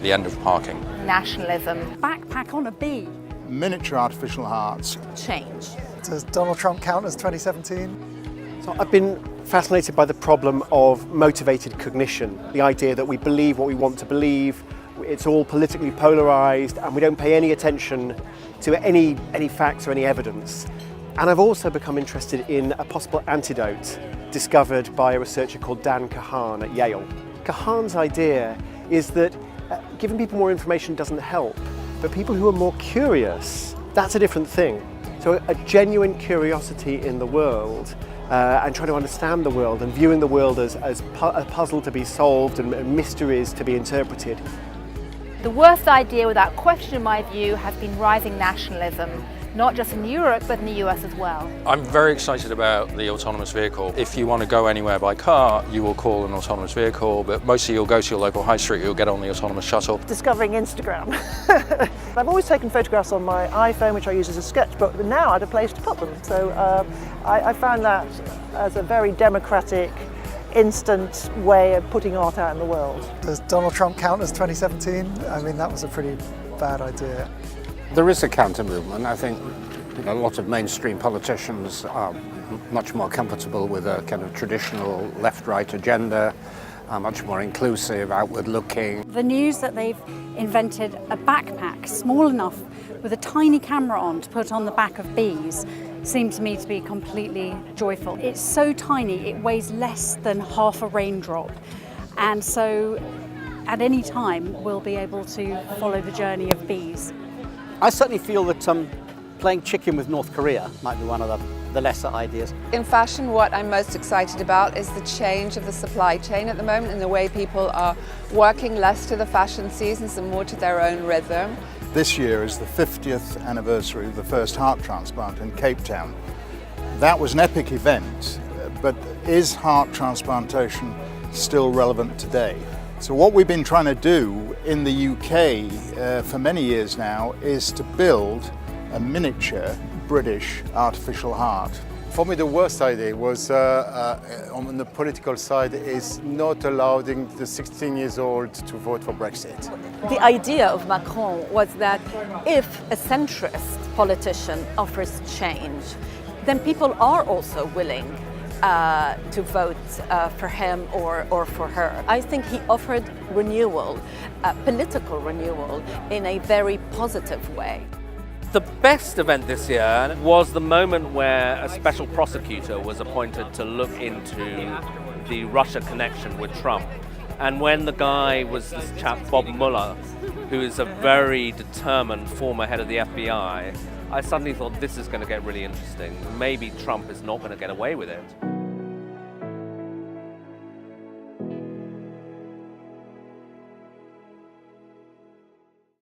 The end of parking. Nationalism. Backpack on a bee. Miniature artificial hearts. Change. Does Donald Trump count as 2017? So I've been fascinated by the problem of motivated cognition, the idea that we believe what we want to believe, it's all politically polarised and we don't pay any attention to any facts or any evidence. And I've also become interested in a possible antidote discovered by a researcher called Dan Kahan at Yale. Kahan's idea is that giving people more information doesn't help, but people who are more curious, that's a different thing. So a genuine curiosity in the world and trying to understand the world and viewing the world as a puzzle to be solved and mysteries to be interpreted. The worst idea, without question in my view, has been rising nationalism, not just in Europe but in the US as well. I'm very excited about the autonomous vehicle. If you want to go anywhere by car, you will call an autonomous vehicle, but mostly you'll go to your local high street, you'll get on the autonomous shuttle. Discovering Instagram. I've always taken photographs on my iPhone, which I use as a sketchbook, but now I had a place to put them. So I found that as a very democratic, instant way of putting art out in the world. Does Donald Trump count as 2017? I mean, that was a pretty bad idea. There is a counter movement. I think a lot of mainstream politicians are much more comfortable with a kind of traditional left-right agenda, much more inclusive, outward-looking. The news that they've invented a backpack small enough with a tiny camera on to put on the back of bees seemed to me to be completely joyful. It's so tiny, it weighs less than half a raindrop, and so at any time we'll be able to follow the journey of bees. I certainly feel that playing chicken with North Korea might be one of the lesser ideas. In fashion, what I'm most excited about is the change of the supply chain at the moment and the way people are working less to the fashion seasons and more to their own rhythm. This year is the 50th anniversary of the first heart transplant in Cape Town. That was an epic event, but is heart transplantation still relevant today? So what we've been trying to do in the UK for many years now is to build a miniature British artificial heart. For me, the worst idea was on the political side is not allowing the 16 years old to vote for Brexit. The idea of Macron was that if a centrist politician offers change, then people are also willing to vote for him or for her. I think he offered renewal, political renewal, in a very positive way. The best event this year was the moment where a special prosecutor was appointed to look into the Russia connection with Trump. And when the guy was this chap, Bob Mueller, who is a very determined former head of the FBI, I suddenly thought this is going to get really interesting. Maybe Trump is not going to get away with it.